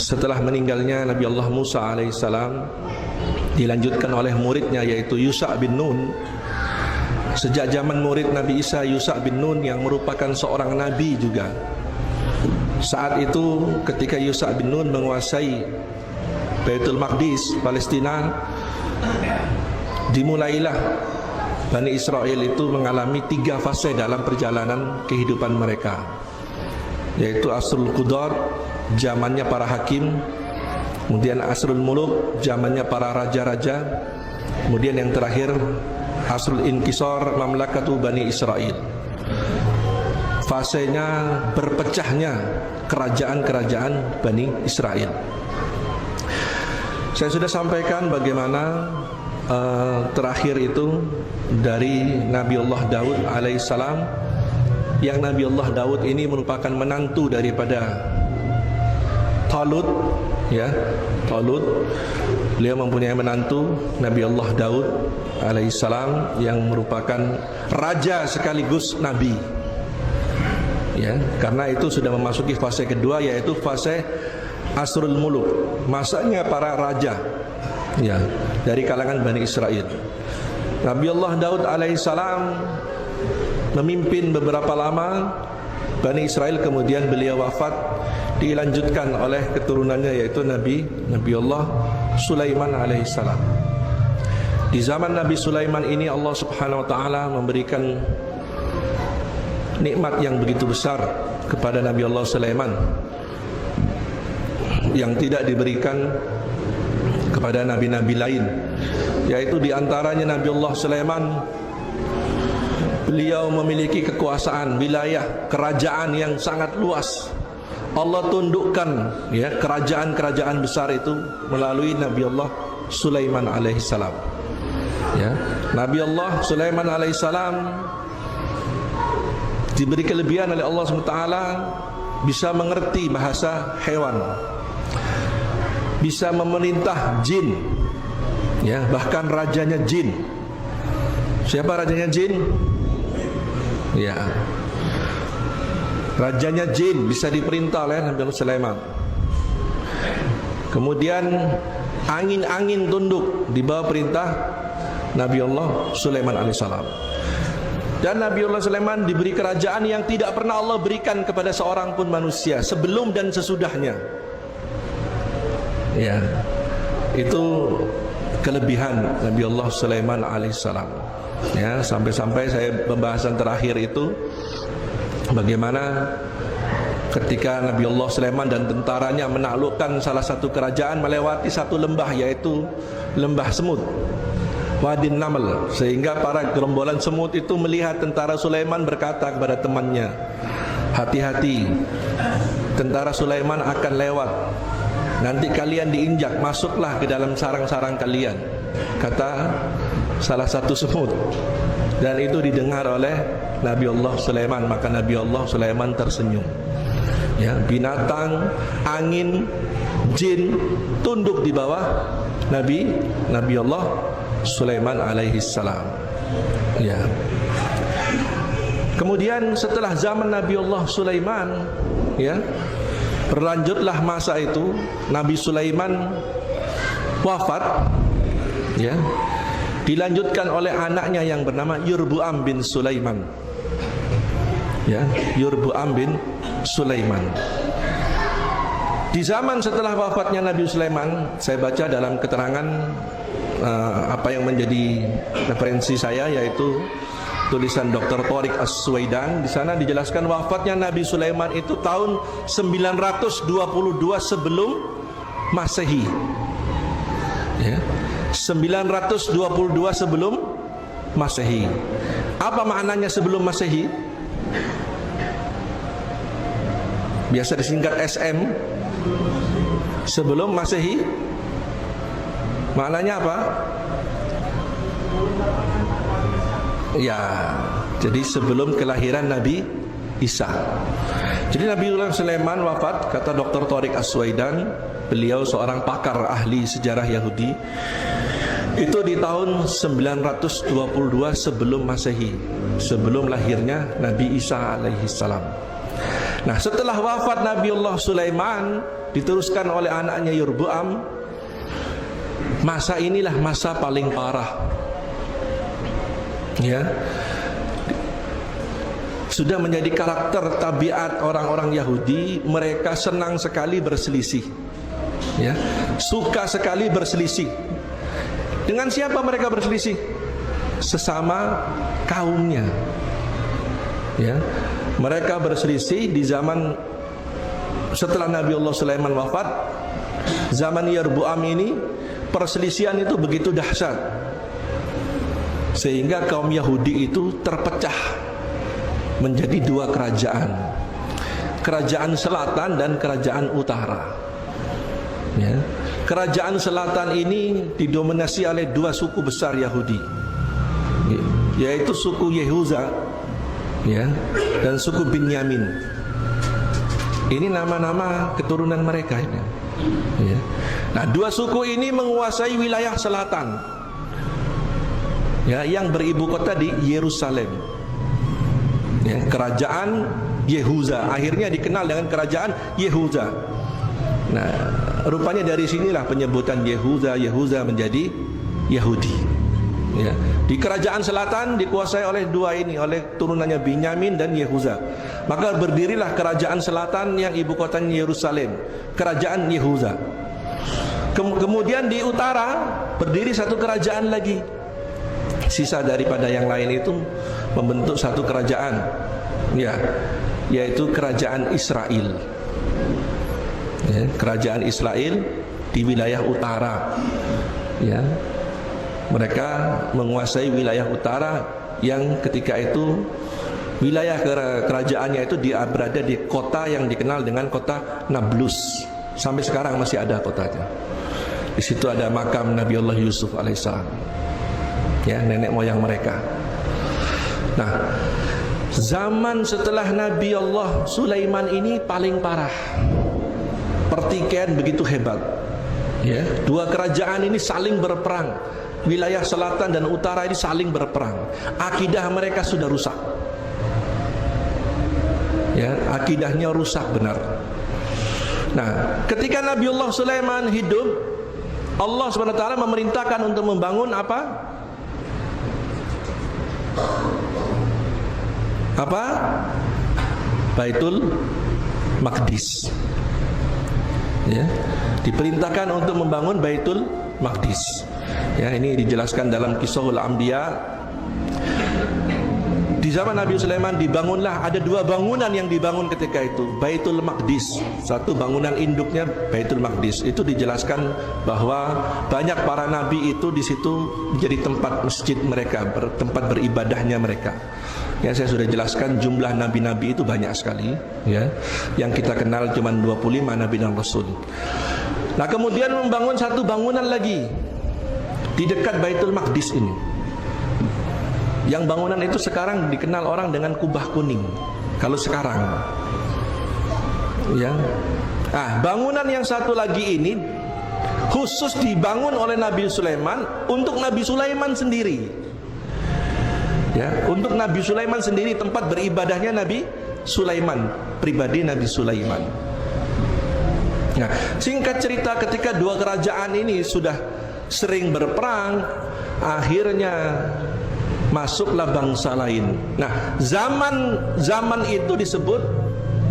setelah meninggalnya Nabi Allah Musa alaihissalam, dilanjutkan oleh muridnya yaitu Yusha bin Nun. Sejak zaman murid Nabi Isa, Yusha bin Nun, yang merupakan seorang nabi juga, saat itu ketika Yusha bin Nun menguasai Baitul Maqdis, Palestina, dimulailah Bani Israel itu mengalami 3 fase dalam perjalanan kehidupan mereka, yaitu Asrul Qudar, zamannya para hakim, kemudian Asrul Muluk, zamannya para raja-raja, kemudian yang terakhir Asrul Inkisar, Mamlakatu Bani Israel. Fasenya berpecahnya kerajaan-kerajaan Bani Israel. Saya sudah sampaikan bagaimana terakhir itu dari Nabi Allah Daud alaihissalam, yang Nabi Allah Daud ini merupakan menantu daripada Talut, ya, Talut. Beliau mempunyai menantu Nabi Allah Daud alaihissalam yang merupakan raja sekaligus nabi, ya, karena itu sudah memasuki fase kedua, yaitu fase Asrul Muluk, masanya para raja, ya, dari kalangan Bani Israel. Nabi Allah Daud alaihissalam memimpin beberapa lama Bani Israel, kemudian beliau wafat, dilanjutkan oleh keturunannya yaitu Nabi Allah Sulaiman alaihissalam. Di zaman Nabi Sulaiman ini Allah Subhanahu wa taala memberikan nikmat yang begitu besar kepada Nabi Allah Sulaiman yang tidak diberikan kepada nabi-nabi lain, yaitu diantaranya Nabi Allah Sulaiman, beliau memiliki kekuasaan wilayah kerajaan yang sangat luas. Allah tundukkan, ya, kerajaan-kerajaan besar itu melalui Nabi Allah Sulaiman alaihissalam, ya. Nabi Allah Sulaiman alaihissalam diberi kelebihan oleh Allah SWT, bisa mengerti bahasa hewan, bisa memerintah jin, ya, bahkan rajanya jin. Siapa rajanya jin? Ya, rajanya jin bisa diperintah oleh Nabi Allah Sulaiman. Kemudian angin-angin tunduk di bawah perintah Nabi Allah Sulaiman alaihissalam. Dan Nabi Allah Sulaiman diberi kerajaan yang tidak pernah Allah berikan kepada seorang pun manusia sebelum dan sesudahnya. Ya, itu kelebihan Nabi Allah Sulaiman alaihissalam. Ya, sampai-sampai saya pembahasan terakhir itu bagaimana ketika Nabi Allah Sulaiman dan tentaranya menaklukkan salah satu kerajaan melewati satu lembah, yaitu lembah semut, Wadin Naml, sehingga para gerombolan semut itu melihat tentara Sulaiman, berkata kepada temannya, hati-hati, tentara Sulaiman akan lewat, nanti kalian diinjak, masuklah ke dalam sarang-sarang kalian, kata salah satu semut. Dan itu didengar oleh Nabi Allah Sulaiman, maka Nabi Allah Sulaiman tersenyum. Ya, binatang, angin, jin tunduk di bawah Nabi Allah Sulaiman alaihissalam. Ya. Kemudian setelah zaman Nabi Allah Sulaiman, ya, berlanjutlah masa itu, Nabi Sulaiman wafat, ya, dilanjutkan oleh anaknya yang bernama Yurbu'am bin Sulaiman, ya, Yurbu'am bin Sulaiman. Di zaman setelah wafatnya Nabi Sulaiman, saya baca dalam keterangan apa yang menjadi referensi saya, yaitu tulisan Dr. Thariq As-Suwaidan. Di sana dijelaskan wafatnya Nabi Sulaiman itu tahun 922 sebelum Masehi. Ya, 922 sebelum Masehi. Apa maknanya sebelum Masehi? Biasa disingkat SM. Sebelum Masehi maknanya apa? Ya, jadi sebelum kelahiran Nabi Isa. Jadi Nabi Sulaiman wafat, kata Dr. Thariq As-Suwaidan, beliau seorang pakar ahli sejarah Yahudi, itu di tahun 922 sebelum Masehi, sebelum lahirnya Nabi Isa alaihissalam. Nah, setelah wafat Nabiullah Sulaiman diteruskan oleh anaknya Yerbuam, masa inilah masa paling parah. Ya, sudah menjadi karakter tabiat orang-orang Yahudi. Mereka senang sekali berselisih, ya, suka sekali berselisih. Dengan siapa mereka berselisih? Sesama kaumnya. Ya, mereka berselisih di zaman setelah Nabiullah Sulaiman wafat. Zaman Yerbuam ini perselisihan itu begitu dahsyat, sehingga kaum Yahudi itu terpecah menjadi dua kerajaan, kerajaan selatan dan kerajaan utara. Ya. Kerajaan selatan ini didominasi oleh dua suku besar Yahudi, yaitu suku Yehuza, ya, dan suku Binyamin. Ini nama-nama keturunan mereka ini. Ya. Nah, dua suku ini menguasai wilayah selatan, ya, yang beribu kota di Yerusalem. Ya, kerajaan Yehuza akhirnya dikenal dengan kerajaan Yehuza. Nah, rupanya dari sinilah penyebutan Yehuza menjadi Yahudi. Ya. Di kerajaan selatan dikuasai oleh dua ini, oleh turunannya Binyamin dan Yehuza. Maka berdirilah kerajaan selatan yang ibu kotanya Yerusalem, kerajaan Yehuza. Kemudian di utara berdiri satu kerajaan lagi. Sisa daripada yang lain itu membentuk satu kerajaan, ya, yaitu kerajaan Israel. Ya, kerajaan Israel di wilayah utara. Ya, mereka menguasai wilayah utara yang ketika itu wilayah kerajaannya itu berada di kota yang dikenal dengan kota Nablus. Sampai sekarang masih ada kotanya. Di situ ada makam Nabiullah Yusuf alaihissalam, ya, nenek moyang mereka. Nah, zaman setelah Nabi Allah Sulaiman ini paling parah. Pertikaian begitu hebat, ya. Dua kerajaan ini saling berperang. Wilayah selatan dan utara ini saling berperang. Akidah mereka sudah rusak, ya, akidahnya rusak benar. Nah, ketika Nabiullah Sulaiman hidup, Allah SWT memerintahkan untuk membangun apa? Baitul Maqdis. Ya, diperintahkan untuk membangun Baitul Maqdis. Ya, ini dijelaskan dalam Qisahul Anbiya. Di zaman Nabi Sulaiman dibangunlah, ada dua bangunan yang dibangun ketika itu, Baitul Maqdis. Satu bangunan induknya Baitul Maqdis. Itu dijelaskan bahwa banyak para nabi itu di situ menjadi tempat masjid mereka, tempat beribadahnya mereka. Ya, saya sudah jelaskan jumlah nabi-nabi itu banyak sekali, ya. Yang kita kenal cuma 25 nabi dan rasul. Nah, kemudian membangun satu bangunan lagi di dekat Baitul Maqdis ini. Yang bangunan itu sekarang dikenal orang dengan kubah kuning. Kalau sekarang, ya. Nah, bangunan yang satu lagi ini khusus dibangun oleh Nabi Sulaiman untuk Nabi Sulaiman sendiri. Ya, untuk Nabi Sulaiman sendiri, tempat beribadahnya Nabi Sulaiman, pribadi Nabi Sulaiman. Nah, singkat cerita, ketika dua kerajaan ini sudah sering berperang, akhirnya masuklah bangsa lain. Nah, zaman itu disebut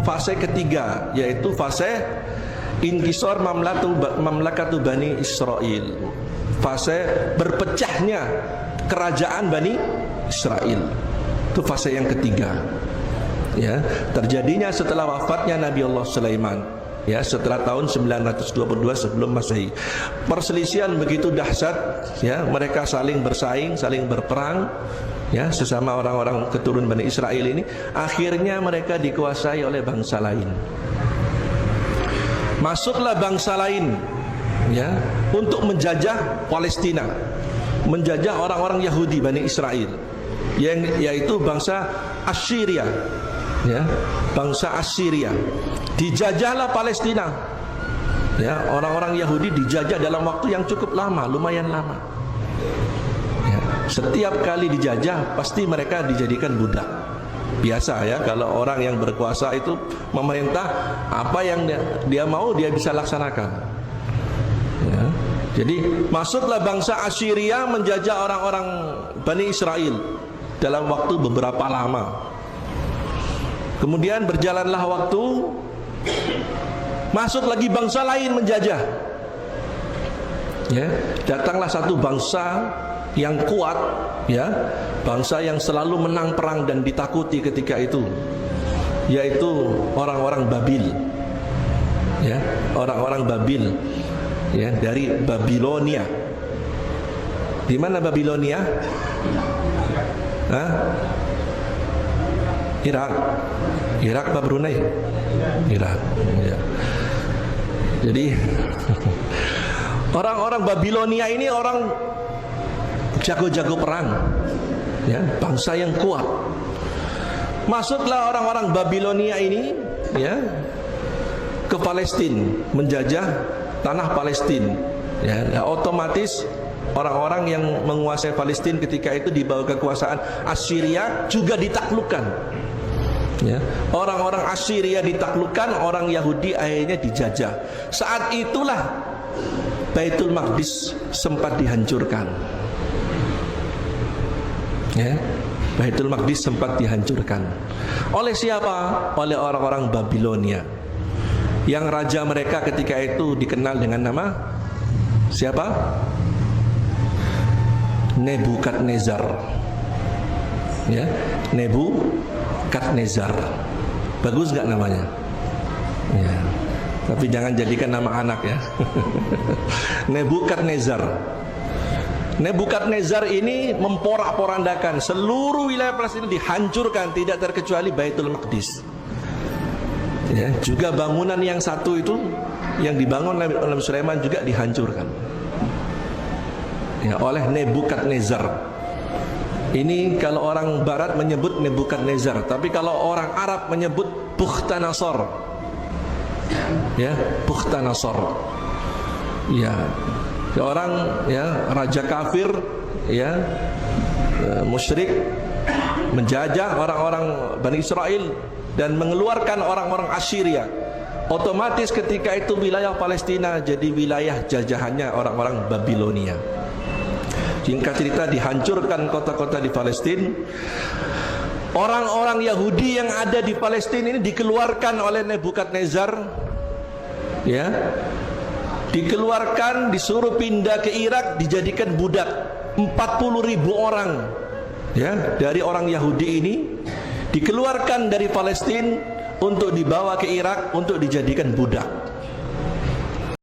fase ketiga, yaitu fase Inkisar Mamlakatu Bani Israel. Fase berpecahnya kerajaan Bani Israel. Itu fase yang ketiga. Ya, terjadinya setelah wafatnya Nabi Allah Sulaiman. Ya, setelah tahun 922 sebelum Masehi. Perselisihan begitu dahsyat, ya, mereka saling bersaing, saling berperang, ya, sesama orang-orang keturunan Bani Israel ini. Akhirnya mereka dikuasai oleh bangsa lain. Masuklah bangsa lain, ya, untuk menjajah Palestina, menjajah orang-orang Yahudi Bani Israel, yaitu bangsa Assyria, ya, bangsa Assyria. Dijajahlah Palestina, ya, orang-orang Yahudi dijajah dalam waktu yang cukup lama, lumayan lama. Ya, setiap kali dijajah pasti mereka dijadikan budak. Biasa ya, kalau orang yang berkuasa itu memerintah, apa yang dia mau dia bisa laksanakan ya. Jadi masuklah bangsa Assyria menjajah orang-orang Bani Israel dalam waktu beberapa lama. Kemudian berjalanlah waktu, masuk lagi bangsa lain menjajah ya. Datanglah satu bangsa yang kuat ya, bangsa yang selalu menang perang dan ditakuti ketika itu, yaitu orang-orang Babil ya, orang-orang Babil ya, dari Babilonia. Di mana Babilonia? Hah? Irak apa Brunei? Irak ya. Jadi orang-orang Babilonia ini orang jago-jago perang ya, bangsa yang kuat. Masuklah orang-orang Babilonia ini ya ke Palestina, menjajah tanah Palestina ya. Nah, otomatis orang-orang yang menguasai Palestina ketika itu di bawah kekuasaan Assyria juga ditaklukkan ya. Orang-orang Assyria ditaklukkan, orang Yahudi akhirnya dijajah. Saat itulah Baitul Maqdis sempat dihancurkan ya. Baitul Maqdis sempat dihancurkan oleh siapa? Oleh orang-orang Babilonia, yang raja mereka ketika itu dikenal dengan nama siapa? Nebukadnezar ya, Nebukadnezar. Bagus gak namanya ya, tapi jangan jadikan nama anak ya. Nebukadnezar. Nebukadnezar ini memporak-porandakan seluruh wilayah Palestina, dihancurkan, tidak terkecuali Baitul Maqdis ya. Juga bangunan yang satu itu yang dibangun oleh Nabi Sulaiman juga dihancurkan ya, oleh Nebukadnezar. Ini kalau orang barat menyebut Nebukadnezar, tapi kalau orang Arab menyebut Bukhtanasor ya, Bukhtanasor ya. Orang ya, raja kafir ya, musyrik, menjajah orang-orang Bani Israel dan mengeluarkan orang-orang Assyria. Otomatis ketika itu wilayah Palestina jadi wilayah jajahannya orang-orang Babilonia. Singkat cerita, dihancurkan kota-kota di Palestina. Orang-orang Yahudi yang ada di Palestina ini dikeluarkan oleh Nebukadnezar ya, dikeluarkan, disuruh pindah ke Irak, dijadikan budak. 40.000 orang ya, dari orang Yahudi ini dikeluarkan dari Palestina untuk dibawa ke Irak untuk dijadikan budak.